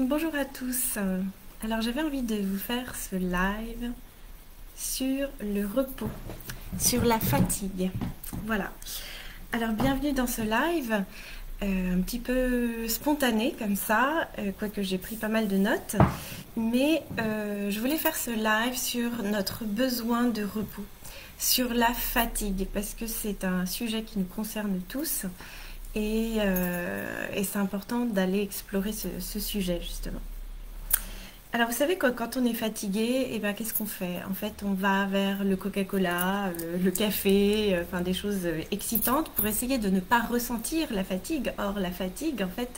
Bonjour à tous. Alors j'avais envie de vous faire ce live sur le repos, sur la fatigue. Voilà. Alors bienvenue dans ce live, un petit peu spontané comme ça, quoique j'ai pris pas mal de notes. Mais je voulais faire ce live sur notre besoin de repos, sur la fatigue, parce que c'est un sujet qui nous concerne tous. Et c'est important d'aller explorer ce sujet justement. Alors vous savez que quand on est fatigué, eh ben, qu'est-ce qu'on fait? En fait, on va vers le Coca-Cola, le café, enfin des choses excitantes pour essayer de ne pas ressentir la fatigue. Or, la fatigue, en fait,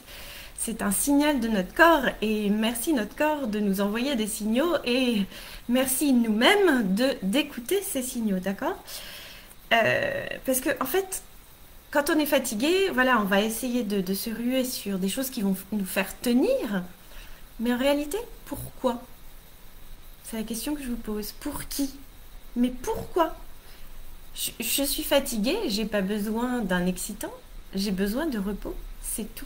c'est un signal de notre corps et merci notre corps de nous envoyer des signaux et merci nous-mêmes d'écouter ces signaux, d'accord? Parce que en fait, quand on est fatigué, voilà, on va essayer de se ruer sur des choses qui vont nous faire tenir. Mais en réalité, pourquoi? C'est la question que je vous pose. Pour qui? Mais pourquoi? Je suis fatiguée, j'ai pas besoin d'un excitant, j'ai besoin de repos, c'est tout.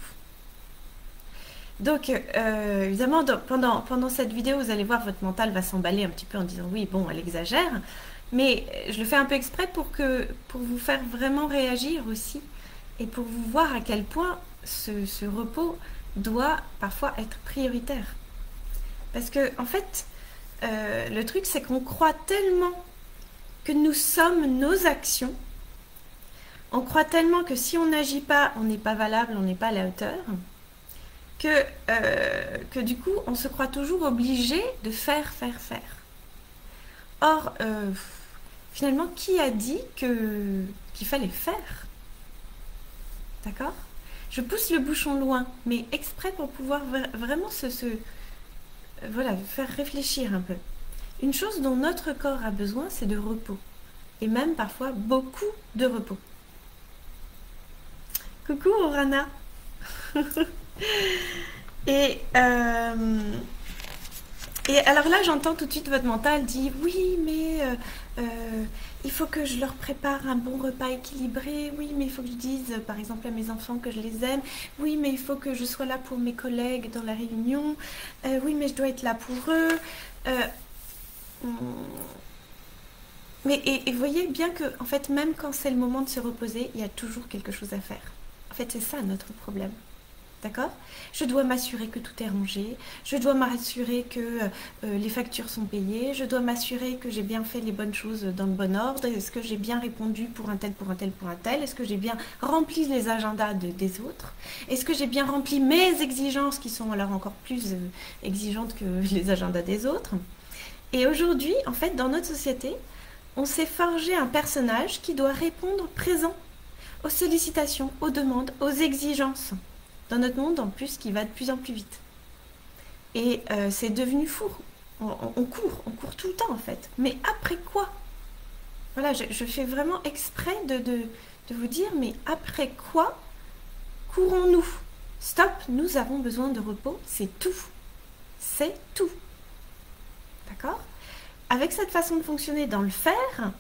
Donc, évidemment, pendant cette vidéo, vous allez voir, votre mental va s'emballer un petit peu en disant oui, bon, elle exagère. Mais je le fais un peu exprès pour vous faire vraiment réagir aussi et pour vous voir à quel point ce repos doit parfois être prioritaire. Parce que, en fait, le truc, c'est qu'on croit tellement que nous sommes nos actions. On croit tellement que si on n'agit pas, on n'est pas valable, on n'est pas à la hauteur. Que du coup, on se croit toujours obligé de faire. Or, finalement, qui a dit qu'il fallait faire? D'accord? Je pousse le bouchon loin, mais exprès pour pouvoir vraiment voilà, faire réfléchir un peu. Une chose dont notre corps a besoin, c'est de repos. Et même parfois beaucoup de repos. Coucou Orana. Et alors là, j'entends tout de suite votre mental dire oui, mais il faut que je leur prépare un bon repas équilibré. Oui, mais il faut que je dise, par exemple, à mes enfants que je les aime. Oui, mais il faut que je sois là pour mes collègues dans la réunion. Oui, mais je dois être là pour eux. Mais et voyez bien que, en fait, même quand c'est le moment de se reposer, il y a toujours quelque chose à faire. En fait, c'est ça notre problème. D'accord? Je dois m'assurer que tout est rangé, je dois m'assurer que les factures sont payées, je dois m'assurer que j'ai bien fait les bonnes choses dans le bon ordre, est-ce que j'ai bien répondu pour un tel, est-ce que j'ai bien rempli les agendas des autres, est-ce que j'ai bien rempli mes exigences qui sont alors encore plus exigeantes que les agendas des autres. Et aujourd'hui, en fait, dans notre société, on s'est forgé un personnage qui doit répondre présent aux sollicitations, aux demandes, aux exigences. Dans notre monde, en plus, qui va de plus en plus vite. Et c'est devenu fou. On court tout le temps, en fait. Mais après quoi? Voilà, je fais vraiment exprès de vous dire, mais après quoi courons-nous? Stop, nous avons besoin de repos, c'est tout. C'est tout. D'accord? Avec cette façon de fonctionner dans le faire,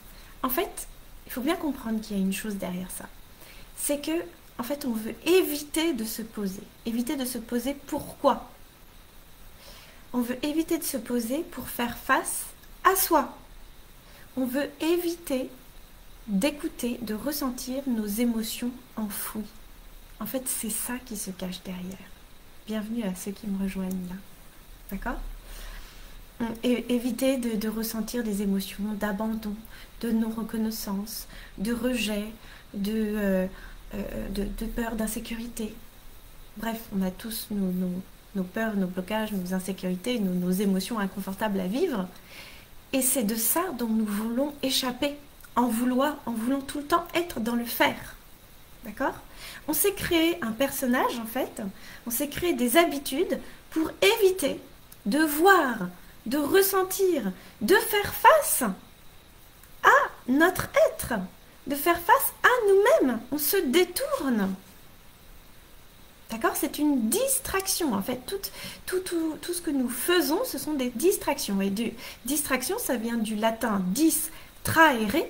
en fait, il faut bien comprendre qu'il y a une chose derrière ça. C'est que en fait, on veut éviter de se poser. Éviter de se poser pourquoi? On veut éviter de se poser pour faire face à soi. On veut éviter d'écouter, de ressentir nos émotions enfouies. En fait, c'est ça qui se cache derrière. Bienvenue à ceux qui me rejoignent là. D'accord? Et éviter de ressentir des émotions d'abandon, de non-reconnaissance, de rejet, de peur, d'insécurité. Bref, on a tous nos peurs, nos blocages, nos insécurités, nos émotions inconfortables à vivre. Et c'est de ça dont nous voulons échapper, en voulant tout le temps être dans le faire. D'accord? On s'est créé un personnage, en fait, on s'est créé des habitudes pour éviter de voir, de ressentir, de faire face à notre être, de faire face à nous-mêmes. On se détourne. D'accord? C'est une distraction. En fait, tout ce que nous faisons, ce sont des distractions. Et distraction, ça vient du latin distraere.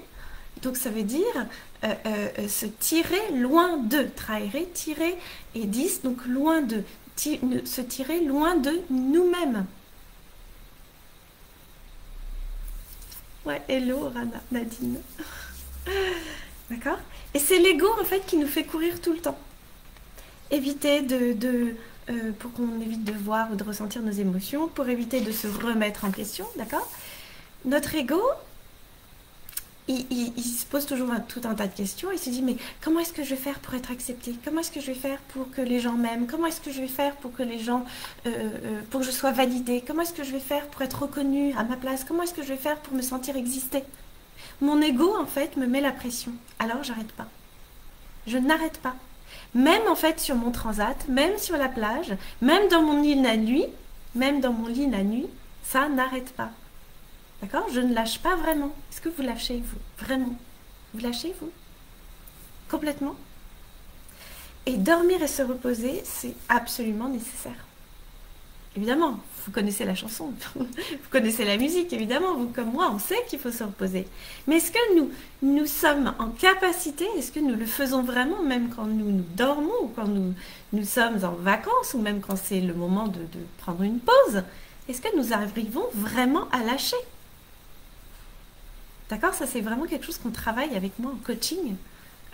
Donc ça veut dire se tirer loin de. Traire, tirer et 10, donc loin de. Se tirer loin de nous-mêmes. Ouais, hello Rana, Nadine. D'accord? Et c'est l'ego en fait qui nous fait courir tout le temps. Éviter pour qu'on évite de voir ou de ressentir nos émotions, pour éviter de se remettre en question, d'accord? Notre ego, il se pose toujours tout un tas de questions. Il se dit, mais comment est-ce que je vais faire pour être accepté? Comment est-ce que je vais faire pour que les gens m'aiment? Comment est-ce que je vais faire pour que les gens, pour que je sois validée? Comment est-ce que je vais faire pour être reconnue à ma place? Comment est-ce que je vais faire pour me sentir exister? Mon ego, en fait, me met la pression. Alors, j'arrête pas. Je n'arrête pas. Même, en fait, sur mon transat, même sur la plage, même dans mon lit la nuit, ça n'arrête pas. D'accord? Je ne lâche pas vraiment. Est-ce que vous lâchez, vous? Vraiment? Vous lâchez, vous? Complètement? Et dormir et se reposer, c'est absolument nécessaire. Évidemment, vous connaissez la chanson, vous connaissez la musique, évidemment, vous comme moi, on sait qu'il faut se reposer. Mais est-ce que nous sommes en capacité, est-ce que nous le faisons vraiment, même quand nous dormons, ou quand nous sommes en vacances, ou même quand c'est le moment de prendre une pause? Est-ce que nous arrivons vraiment à lâcher? D'accord? Ça, c'est vraiment quelque chose qu'on travaille avec moi en coaching,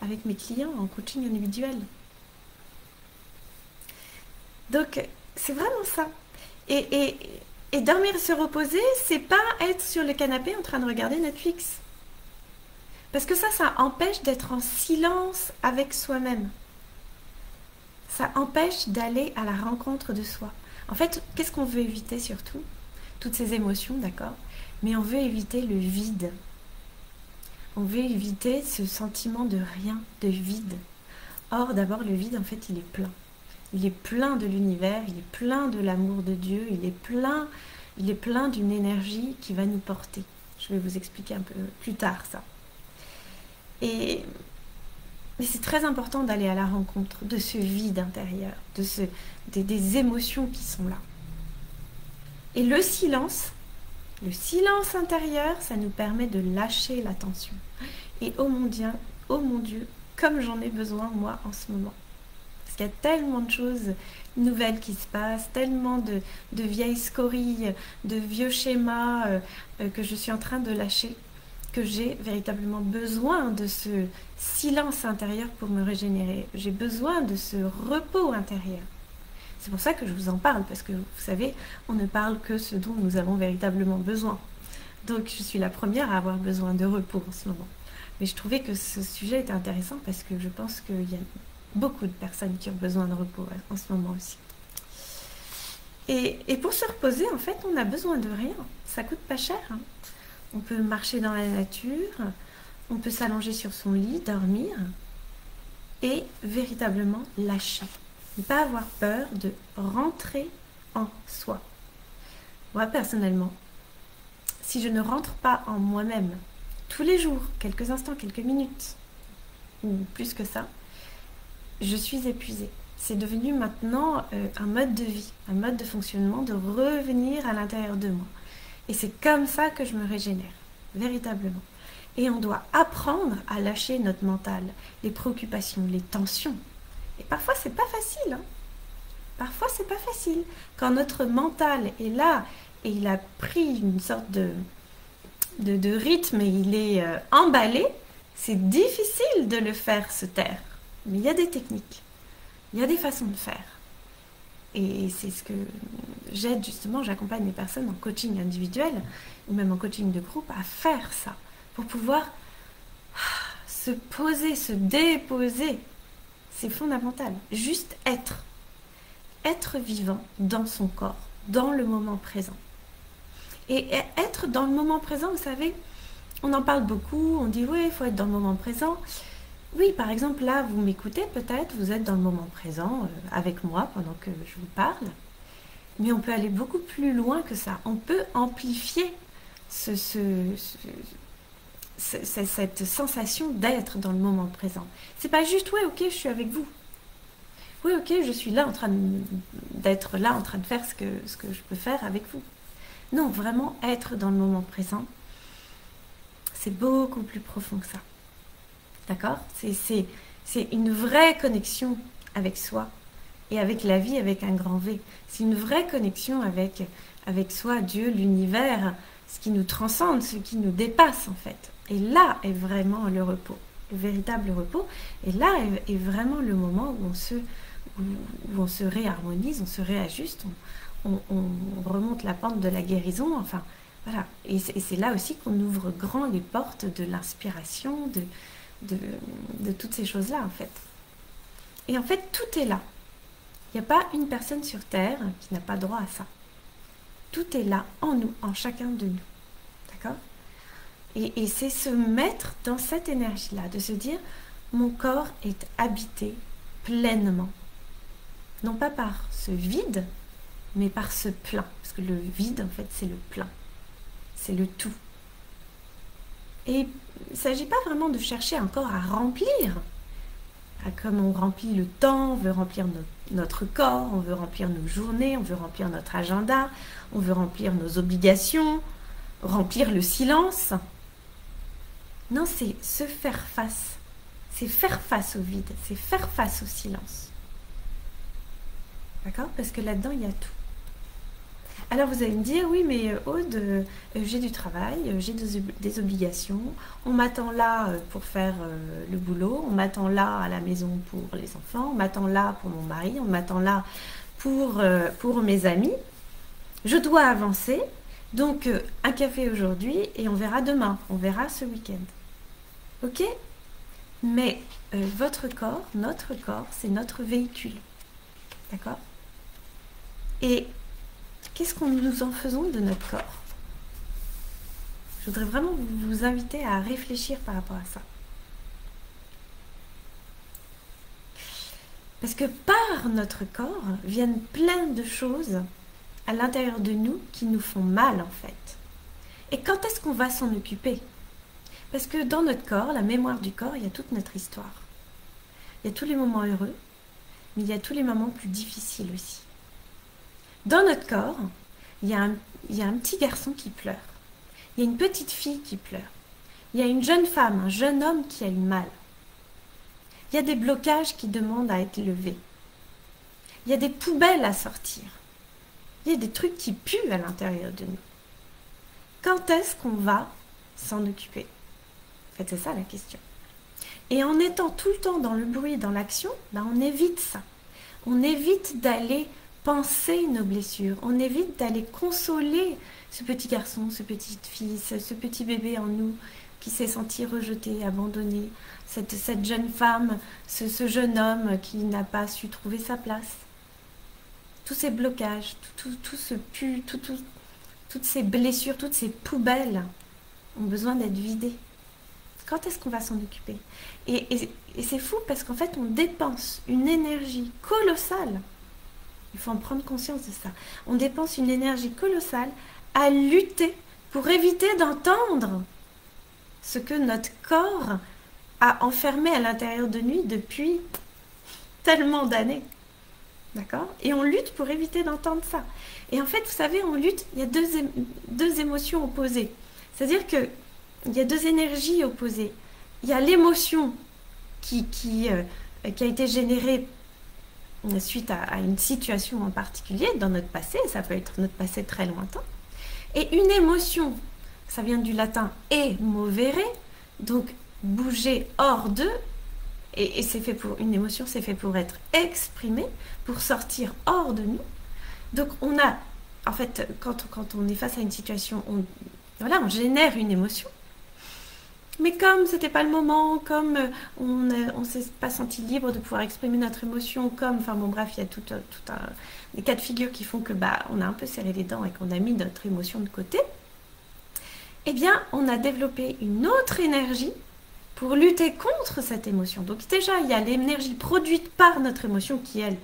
avec mes clients, en coaching individuel. Donc, c'est vraiment ça. Et dormir et se reposer, c'est pas être sur le canapé en train de regarder Netflix. Parce que ça empêche d'être en silence avec soi-même. Ça empêche d'aller à la rencontre de soi. En fait, qu'est-ce qu'on veut éviter surtout? Toutes ces émotions, d'accord? Mais on veut éviter le vide. On veut éviter ce sentiment de rien, de vide. Or, d'abord, le vide, en fait, il est plein. Il est plein de l'univers, il est plein de l'amour de Dieu, il est plein d'une énergie qui va nous porter. Je vais vous expliquer un peu plus tard ça. Et c'est très important d'aller à la rencontre de ce vide intérieur, des émotions qui sont là. Et le silence intérieur, ça nous permet de lâcher la tension. Et oh mon Dieu, comme j'en ai besoin moi en ce moment. Parce qu'il y a tellement de choses nouvelles qui se passent, tellement de vieilles scories, de vieux schémas que je suis en train de lâcher, que j'ai véritablement besoin de ce silence intérieur pour me régénérer. J'ai besoin de ce repos intérieur. C'est pour ça que je vous en parle, parce que vous savez, on ne parle que ce dont nous avons véritablement besoin. Donc je suis la première à avoir besoin de repos en ce moment. Mais je trouvais que ce sujet était intéressant parce que je pense qu'il y a beaucoup de personnes qui ont besoin de repos en ce moment aussi. Et pour se reposer, en fait, on n'a besoin de rien. Ça coûte pas cher. Hein. On peut marcher dans la nature, on peut s'allonger sur son lit, dormir et véritablement lâcher. Ne pas avoir peur de rentrer en soi. Moi, personnellement, si je ne rentre pas en moi-même tous les jours, quelques instants, quelques minutes, ou plus que ça, je suis épuisée. C'est devenu maintenant un mode de vie, un mode de fonctionnement, de revenir à l'intérieur de moi. Et c'est comme ça que je me régénère, véritablement. Et on doit apprendre à lâcher notre mental, les préoccupations, les tensions. Et parfois, c'est pas facile. Hein. Parfois, c'est pas facile. Quand notre mental est là et il a pris une sorte de rythme et il est emballé, c'est difficile de le faire se taire. Mais il y a des techniques. Il y a des façons de faire. Et c'est ce que j'aide justement, j'accompagne les personnes en coaching individuel ou même en coaching de groupe à faire ça. Pour pouvoir se poser, se déposer. C'est fondamental. Juste être. Être vivant dans son corps, dans le moment présent. Et être dans le moment présent, vous savez, on en parle beaucoup, on dit oui, il faut être dans le moment présent. Oui, par exemple, là, vous m'écoutez peut-être, vous êtes dans le moment présent avec moi pendant que je vous parle. Mais on peut aller beaucoup plus loin que ça. On peut amplifier cette sensation d'être dans le moment présent. C'est pas juste, ouais, ok, je suis avec vous. Oui, ok, je suis là en train d'être là, en train de faire ce que je peux faire avec vous. Non, vraiment être dans le moment présent, c'est beaucoup plus profond que ça. D'accord? C'est une vraie connexion avec soi et avec la vie avec un grand V. C'est une vraie connexion avec soi, Dieu, l'univers, ce qui nous transcende, ce qui nous dépasse en fait. Et là est vraiment le repos, le véritable repos. Et là est vraiment le moment où on se réharmonise, on se réajuste, on remonte la pente de la guérison, enfin voilà. Et c'est là aussi qu'on ouvre grand les portes de l'inspiration, de toutes ces choses-là en fait. Et en fait, tout est là. Il n'y a pas une personne sur Terre qui n'a pas droit à ça. Tout est là, en nous, en chacun de nous. D'accord? Et c'est se mettre dans cette énergie-là, de se dire, mon corps est habité pleinement. Non pas par ce vide, mais par ce plein. Parce que le vide, en fait, c'est le plein. C'est le tout. Et il ne s'agit pas vraiment de chercher encore à remplir. Comme on remplit le temps, on veut remplir notre corps, on veut remplir nos journées, on veut remplir notre agenda, on veut remplir nos obligations, remplir le silence. Non, c'est se faire face. C'est faire face au vide, c'est faire face au silence. D'accord? Parce que là-dedans, il y a tout. Alors vous allez me dire, oui mais Aude, j'ai du travail, j'ai des obligations, on m'attend là pour faire le boulot, on m'attend là à la maison pour les enfants, on m'attend là pour mon mari, on m'attend là pour mes amis. Je dois avancer, donc un café aujourd'hui et on verra demain, on verra ce week-end. Ok? Mais votre corps, notre corps, c'est notre véhicule. D'accord? Et qu'est-ce qu'on nous en faisons de notre corps? Je voudrais vraiment vous inviter à réfléchir par rapport à ça. Parce que par notre corps viennent plein de choses à l'intérieur de nous qui nous font mal en fait. Et quand est-ce qu'on va s'en occuper? Parce que dans notre corps, la mémoire du corps, il y a toute notre histoire. Il y a tous les moments heureux, mais il y a tous les moments plus difficiles aussi. Dans notre corps, il y a un petit garçon qui pleure. Il y a une petite fille qui pleure. Il y a une jeune femme, un jeune homme qui a eu mal. Il y a des blocages qui demandent à être levés. Il y a des poubelles à sortir. Il y a des trucs qui puent à l'intérieur de nous. Quand est-ce qu'on va s'en occuper? En fait, c'est ça la question. Et en étant tout le temps dans le bruit, dans l'action, ben on évite ça. On évite d'aller penser nos blessures. On évite d'aller consoler ce petit garçon, ce petite fille, ce petit bébé en nous qui s'est senti rejeté, abandonné, cette jeune femme, ce jeune homme qui n'a pas su trouver sa place. Tous ces blocages, tout ce pu, toutes ces blessures, toutes ces poubelles ont besoin d'être vidées. Quand est-ce qu'on va s'en occuper? Et c'est fou parce qu'en fait, on dépense une énergie colossale. Il faut en prendre conscience de ça. On dépense une énergie colossale à lutter pour éviter d'entendre ce que notre corps a enfermé à l'intérieur de nous depuis tellement d'années. D'accord? Et on lutte pour éviter d'entendre ça. Et en fait, vous savez, on lutte, il y a deux émotions opposées. C'est-à-dire qu'il y a deux énergies opposées. Il y a l'émotion qui a été générée suite à une situation en particulier dans notre passé, ça peut être notre passé très lointain, et une émotion, ça vient du latin emovere, donc bouger hors d'eux, et c'est fait pour une émotion, c'est fait pour être exprimée, pour sortir hors de nous. Donc on a, en fait, quand on est face à une situation, on génère une émotion. Mais comme c'était pas le moment, comme on ne s'est pas senti libre de pouvoir exprimer notre émotion, comme, enfin bon bref, il y a des cas de figure qui font que on a un peu serré les dents et qu'on a mis notre émotion de côté, eh bien on a développé une autre énergie pour lutter contre cette émotion. Donc déjà, il y a l'énergie produite par notre émotion qui, elle,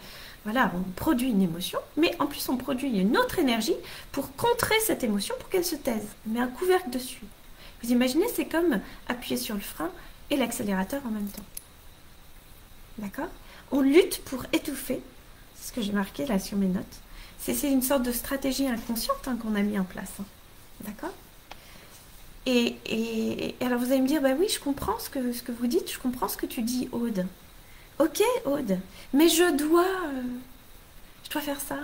voilà, on produit une émotion, mais en plus on produit une autre énergie pour contrer cette émotion, pour qu'elle se taise. On met un couvercle dessus. Vous imaginez, c'est comme appuyer sur le frein et l'accélérateur en même temps. D'accord? On lutte pour étouffer, c'est ce que j'ai marqué là sur mes notes. C'est une sorte de stratégie inconsciente qu'on a mis en place. D'accord? Et alors vous allez me dire, bah oui, je comprends ce que vous dites, je comprends ce que tu dis, Aude. Ok, Aude, mais je dois faire ça,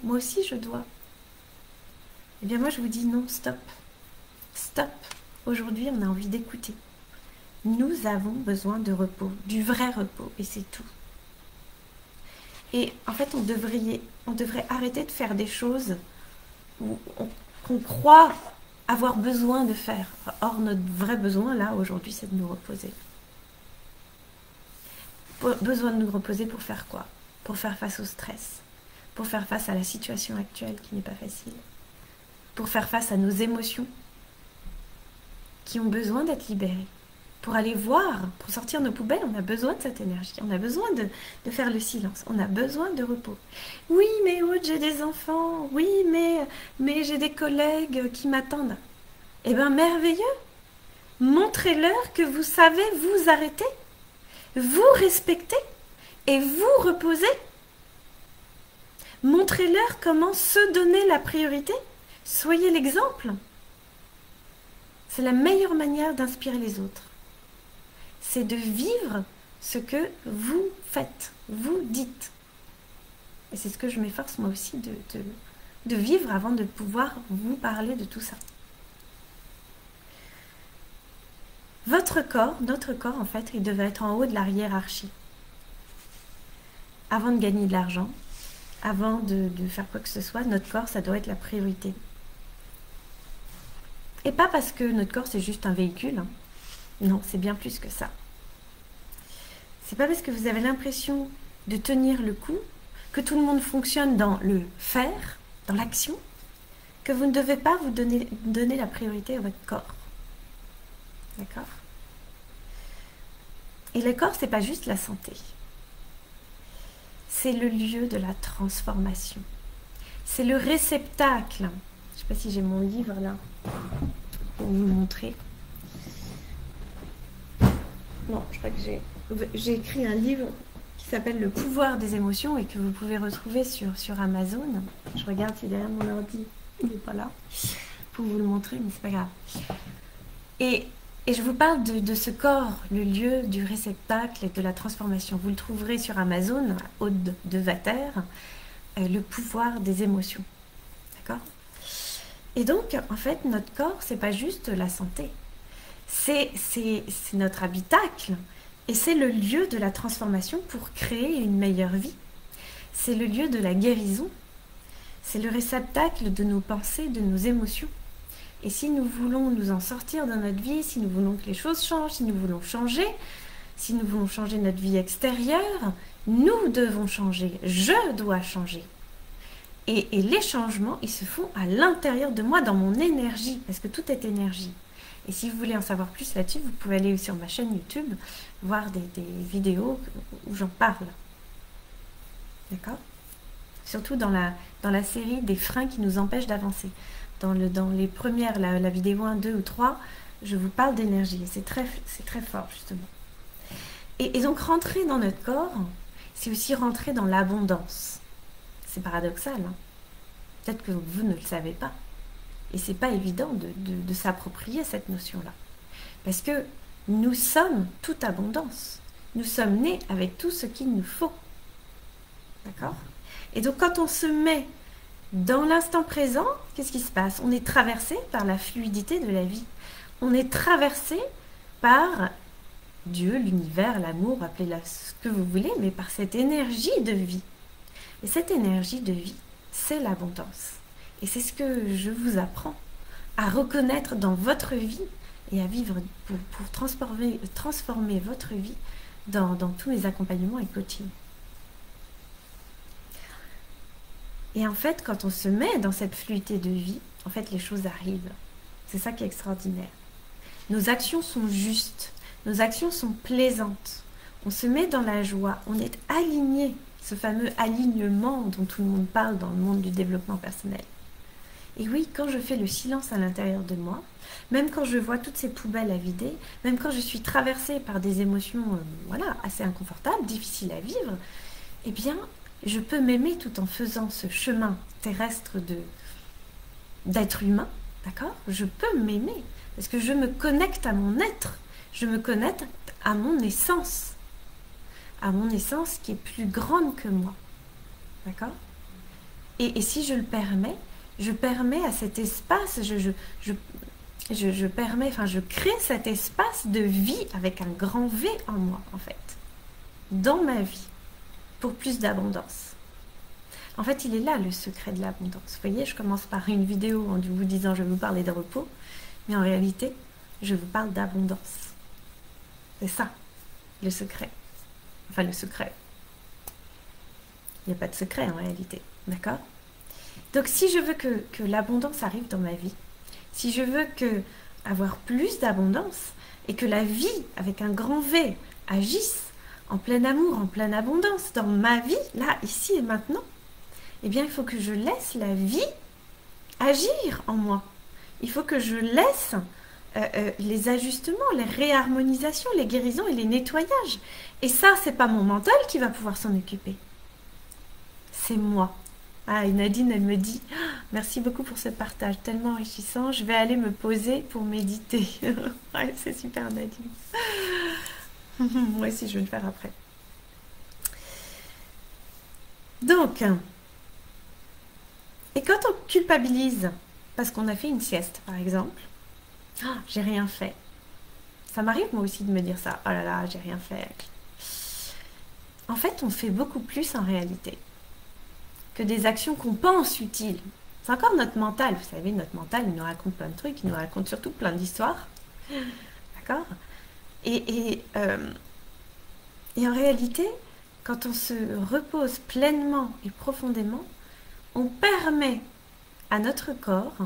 moi aussi je dois. Eh bien moi je vous dis non, stop, stop. Aujourd'hui on a envie d'écouter. Nous avons besoin de repos, du vrai repos, et c'est tout. Et en fait on devrait arrêter de faire des choses qu'on croit avoir besoin de faire. Or notre vrai besoin là aujourd'hui c'est de nous reposer. Besoin de nous reposer pour faire quoi? Pour faire face au stress, pour faire face à la situation actuelle qui n'est pas facile, pour faire face à nos émotions qui ont besoin d'être libérées, pour aller voir, pour sortir nos poubelles, on a besoin de cette énergie, on a besoin de faire le silence, on a besoin de repos. Oui, mais Aude, j'ai des enfants, oui, mais j'ai des collègues qui m'attendent. Eh bien, merveilleux! Montrez-leur que vous savez vous arrêter, vous respecter et vous reposer. Montrez-leur comment se donner la priorité. Soyez l'exemple. C'est la meilleure manière d'inspirer les autres. C'est de vivre ce que vous faites, vous dites. Et c'est ce que je m'efforce moi aussi de vivre avant de pouvoir vous parler de tout ça. Votre corps, notre corps en fait, il devait être en haut de la hiérarchie. Avant de gagner de l'argent, avant de faire quoi que ce soit, notre corps, ça doit être la priorité. Et pas parce que notre corps, c'est juste un véhicule. Hein. Non, c'est bien plus que ça. C'est pas parce que vous avez l'impression de tenir le coup, que tout le monde fonctionne dans le faire, dans l'action, que vous ne devez pas vous donner la priorité à votre corps. D'accord? Et le corps, c'est pas juste la santé. C'est le lieu de la transformation. C'est le réceptacle. Je sais pas si j'ai mon livre là pour vous montrer. Non, je crois que j'ai écrit un livre qui s'appelle Le pouvoir des émotions et que vous pouvez retrouver sur Amazon. Je regarde si derrière mon ordi, il n'est pas là pour vous le montrer, mais c'est pas grave. Et je vous parle de ce corps, le lieu du réceptacle et de la transformation. Vous le trouverez sur Amazon, Aude Devater, le pouvoir des émotions. D'accord? Et donc, en fait, notre corps, c'est pas juste la santé. C'est notre habitacle et c'est le lieu de la transformation pour créer une meilleure vie. C'est le lieu de la guérison. C'est le réceptacle de nos pensées, de nos émotions. Et si nous voulons nous en sortir dans notre vie, si nous voulons que les choses changent, si nous voulons changer notre vie extérieure, nous devons changer. Je dois changer. Et les changements, ils se font à l'intérieur de moi, dans mon énergie, parce que tout est énergie. Et si vous voulez en savoir plus là-dessus, vous pouvez aller sur ma chaîne YouTube, voir des vidéos où j'en parle. D'accord? Surtout dans la série des freins qui nous empêchent d'avancer. Dans les premières, la vidéo 1, 2 ou 3, je vous parle d'énergie. C'est très fort, justement. Et donc, rentrer dans notre corps, c'est aussi rentrer dans l'abondance. C'est paradoxal. Hein. Peut-être que vous ne le savez pas. Et c'est pas évident de s'approprier cette notion-là. Parce que nous sommes toute abondance. Nous sommes nés avec tout ce qu'il nous faut. D'accord? Et donc, quand on se met dans l'instant présent, qu'est-ce qui se passe? On est traversé par la fluidité de la vie. On est traversé par Dieu, l'univers, l'amour, appelez-la ce que vous voulez, mais par cette énergie de vie. Et cette énergie de vie, c'est l'abondance. Et c'est ce que je vous apprends à reconnaître dans votre vie et à vivre pour transformer votre vie dans tous mes accompagnements et coaching. Et en fait, quand on se met dans cette fluidité de vie, en fait, les choses arrivent. C'est ça qui est extraordinaire. Nos actions sont justes, nos actions sont plaisantes. On se met dans la joie, on est aligné, ce fameux alignement dont tout le monde parle dans le monde du développement personnel. Et oui, quand je fais le silence à l'intérieur de moi, même quand je vois toutes ces poubelles à vider, même quand je suis traversée par des émotions assez inconfortables, difficiles à vivre, eh bien, je peux m'aimer tout en faisant ce chemin terrestre d'être humain, d'accord? Je peux m'aimer Parce que je me connecte à mon être. Je me connecte à mon essence. À mon essence qui est plus grande que moi. D'accord? Et si je le permets, je permets à cet espace, je permets, enfin je crée cet espace de vie avec un grand V en moi, en fait. Dans ma vie. Pour plus d'abondance. En fait, il est là le secret de l'abondance. Vous voyez, je commence par une vidéo en vous disant je vais vous parler de repos, mais en réalité, je vous parle d'abondance. C'est ça, le secret. Enfin, le secret. Il n'y a pas de secret en réalité, d'accord? Donc, si je veux que l'abondance arrive dans ma vie, si je veux avoir plus d'abondance et que la vie, avec un grand V, agisse en plein amour, en pleine abondance dans ma vie, là, ici et maintenant, eh bien, il faut que je laisse la vie agir en moi. Il faut que je laisse les ajustements, les réharmonisations, les guérisons et les nettoyages. Et ça, c'est pas mon mental qui va pouvoir s'en occuper. C'est moi. Ah, et Nadine, elle me dit « Merci beaucoup pour ce partage, tellement enrichissant. Je vais aller me poser pour méditer. » Ouais, c'est super, Nadine. Moi aussi, je vais le faire après. Donc, et quand on culpabilise, parce qu'on a fait une sieste, par exemple, ah, j'ai rien fait. Ça m'arrive moi aussi de me dire ça. Oh là là, j'ai rien fait. En fait, on fait beaucoup plus en réalité que des actions qu'on pense utiles. C'est encore notre mental. Vous savez, notre mental, il nous raconte plein de trucs, il nous raconte surtout plein d'histoires. D'accord ? Et en réalité, quand on se repose pleinement et profondément, on permet à notre corps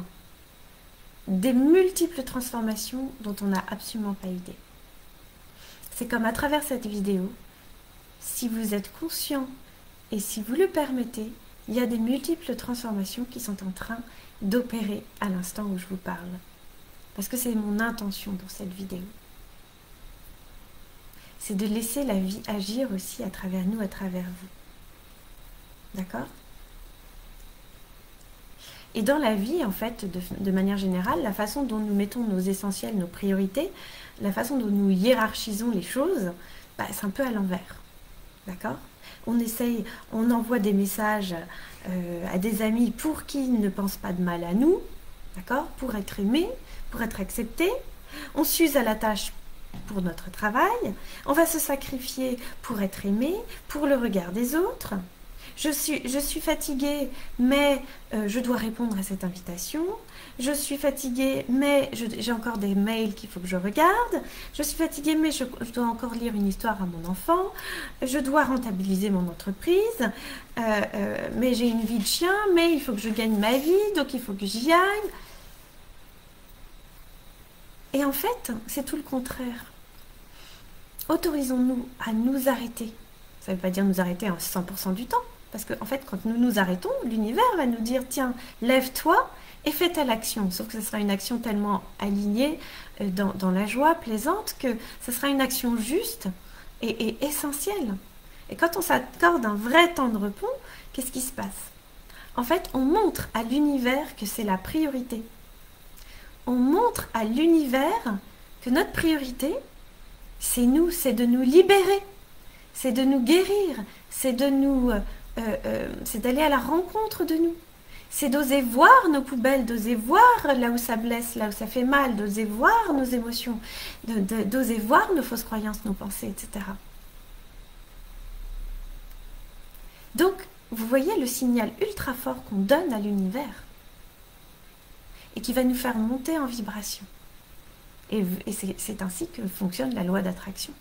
des multiples transformations dont on n'a absolument pas idée. C'est comme à travers cette vidéo, si vous êtes conscient et si vous le permettez, il y a des multiples transformations qui sont en train d'opérer à l'instant où je vous parle. Parce que c'est mon intention dans cette vidéo. C'est de laisser la vie agir aussi à travers nous, à travers vous. D'accord ? Et dans la vie, en fait, de manière générale, la façon dont nous mettons nos essentiels, nos priorités, la façon dont nous hiérarchisons les choses, bah, c'est un peu à l'envers. D'accord ? On envoie des messages à des amis pour qu'ils ne pensent pas de mal à nous, d'accord ? Pour être aimés, pour être acceptés. On s'use à la tâche pour notre travail. On va se sacrifier pour être aimé, pour le regard des autres. Je suis fatiguée, mais je dois répondre à cette invitation. Je suis fatiguée, mais j'ai encore des mails qu'il faut que je regarde. Je suis fatiguée, mais je dois encore lire une histoire à mon enfant. Je dois rentabiliser mon entreprise, mais j'ai une vie de chien, mais il faut que je gagne ma vie, donc il faut que j'y aille. Et en fait, c'est tout le contraire. Autorisons-nous à nous arrêter. Ça ne veut pas dire nous arrêter en 100% du temps. Parce qu'en fait, quand nous nous arrêtons, l'univers va nous dire « Tiens, lève-toi et fais telle action ». Sauf que ce sera une action tellement alignée dans la joie, plaisante, que ce sera une action juste et essentielle. Et quand on s'accorde un vrai temps de repos, qu'est-ce qui se passe? En fait, on montre à l'univers que c'est la priorité. On montre à l'univers que notre priorité, c'est nous, c'est de nous libérer, c'est de nous guérir, c'est de nous... c'est d'aller à la rencontre de nous. C'est d'oser voir nos poubelles, d'oser voir là où ça blesse, là où ça fait mal, d'oser voir nos émotions, d'oser voir nos fausses croyances, nos pensées, etc. Donc, vous voyez le signal ultra fort qu'on donne à l'univers et qui va nous faire monter en vibration. Et c'est ainsi que fonctionne la loi d'attraction.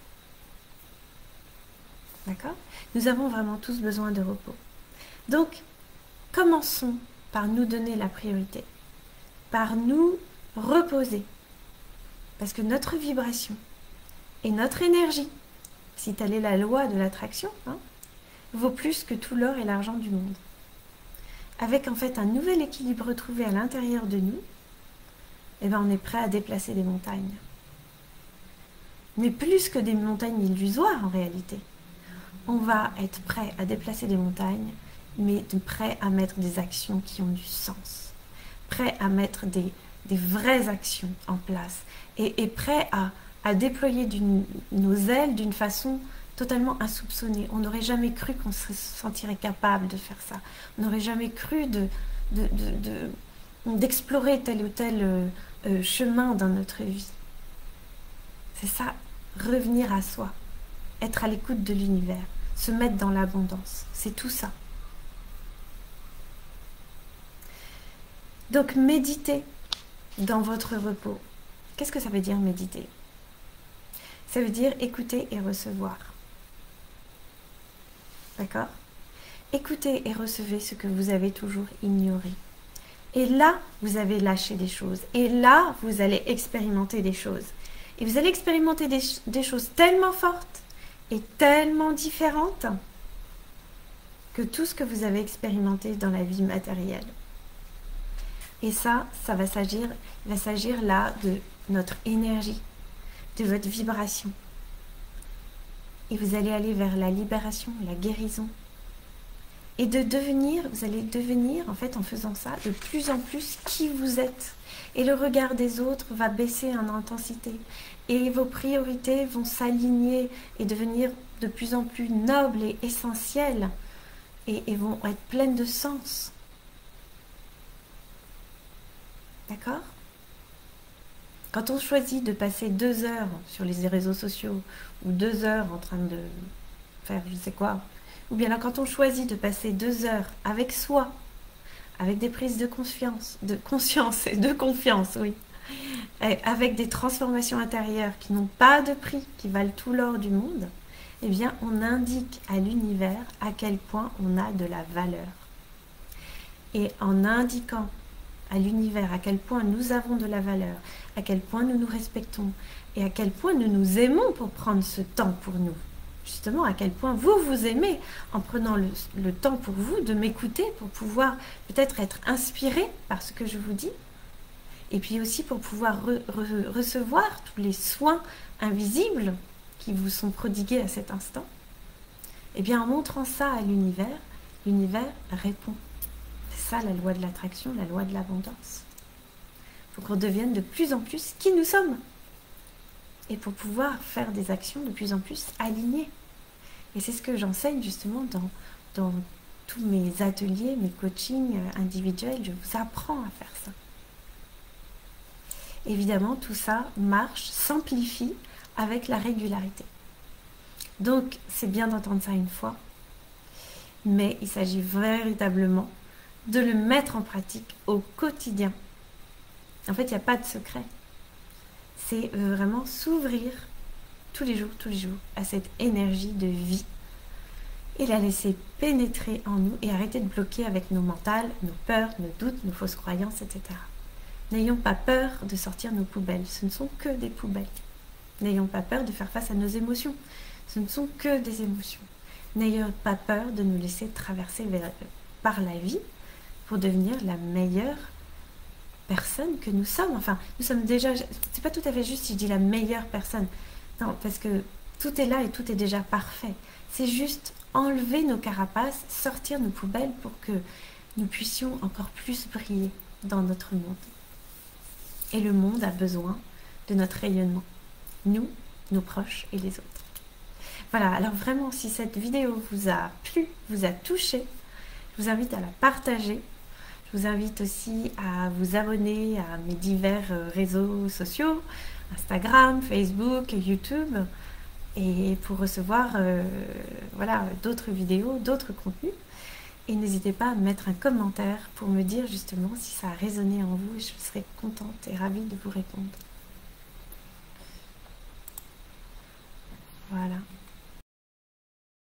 D'accord ? Nous avons vraiment tous besoin de repos. Donc, commençons par nous donner la priorité, par nous reposer. Parce que notre vibration et notre énergie, si telle est la loi de l'attraction, vaut plus que tout l'or et l'argent du monde. Avec en fait un nouvel équilibre retrouvé à l'intérieur de nous, eh ben, on est prêt à déplacer des montagnes. Mais plus que des montagnes illusoires en réalité. On va être prêt à déplacer des montagnes, mais prêt à mettre des actions qui ont du sens. Prêt à mettre des des vraies actions en place et prêt à déployer nos ailes d'une façon totalement insoupçonnée. On n'aurait jamais cru qu'on se sentirait capable de faire ça. On n'aurait jamais cru d'explorer tel ou tel chemin dans notre vie. C'est ça, revenir à soi, être à l'écoute de l'univers, se mettre dans l'abondance. C'est tout ça. Donc méditez dans votre repos. Qu'est-ce que ça veut dire méditer? Ça veut dire écouter et recevoir. D'accord? Écoutez et recevez ce que vous avez toujours ignoré. Et là, vous avez lâché des choses. Et là, vous allez expérimenter des choses. Et vous allez expérimenter des choses tellement fortes et tellement différentes que tout ce que vous avez expérimenté dans la vie matérielle. Et ça va s'agir là de notre énergie, de votre vibration. Et vous allez aller vers la libération, la guérison. Et vous allez devenir, en fait, en faisant ça, de plus en plus qui vous êtes. Et le regard des autres va baisser en intensité. Et vos priorités vont s'aligner et devenir de plus en plus nobles et essentielles. Et vont être pleines de sens. D'accord? Quand on choisit de passer 2 heures sur les réseaux sociaux ou 2 heures en train de faire je sais quoi, ou bien là quand on choisit de passer 2 heures avec soi, avec des prises de conscience et de confiance, oui, avec des transformations intérieures qui n'ont pas de prix, qui valent tout l'or du monde, eh bien on indique à l'univers à quel point on a de la valeur. Et en indiquant à l'univers à quel point nous avons de la valeur, à quel point nous nous respectons et à quel point nous nous aimons pour prendre ce temps pour nous. Justement, à quel point vous vous aimez en prenant le temps pour vous de m'écouter pour pouvoir peut-être être inspiré par ce que je vous dis et puis aussi pour pouvoir recevoir tous les soins invisibles qui vous sont prodigués à cet instant. Et bien en montrant ça à l'univers, l'univers répond. C'est ça la loi de l'attraction, la loi de l'abondance. Il faut qu'on devienne de plus en plus qui nous sommes. Et pour pouvoir faire des actions de plus en plus alignées. Et c'est ce que j'enseigne justement dans tous mes ateliers, mes coachings individuels. Je vous apprends à faire ça. Évidemment, tout ça marche, s'amplifie avec la régularité. Donc, c'est bien d'entendre ça une fois. Mais il s'agit véritablement de le mettre en pratique au quotidien. En fait, il n'y a pas de secret. C'est vraiment s'ouvrir tous les jours, à cette énergie de vie et la laisser pénétrer en nous et arrêter de bloquer avec nos mentales, nos peurs, nos doutes, nos fausses croyances, etc. N'ayons pas peur de sortir nos poubelles. Ce ne sont que des poubelles. N'ayons pas peur de faire face à nos émotions. Ce ne sont que des émotions. N'ayons pas peur de nous laisser traverser par la vie pour devenir la meilleure personne que nous sommes. Enfin, nous sommes déjà... C'est pas tout à fait juste si je dis la meilleure personne. Non, parce que tout est là et tout est déjà parfait. C'est juste enlever nos carapaces, sortir nos poubelles pour que nous puissions encore plus briller dans notre monde. Et le monde a besoin de notre rayonnement. Nous, nos proches et les autres. Voilà, alors vraiment, si cette vidéo vous a plu, vous a touché, je vous invite à la partager. Je vous invite aussi à vous abonner à mes divers réseaux sociaux, Instagram, Facebook, YouTube, et pour recevoir voilà, d'autres vidéos, d'autres contenus. Et n'hésitez pas à mettre un commentaire pour me dire justement si ça a résonné en vous, et je serai contente et ravie de vous répondre. Voilà.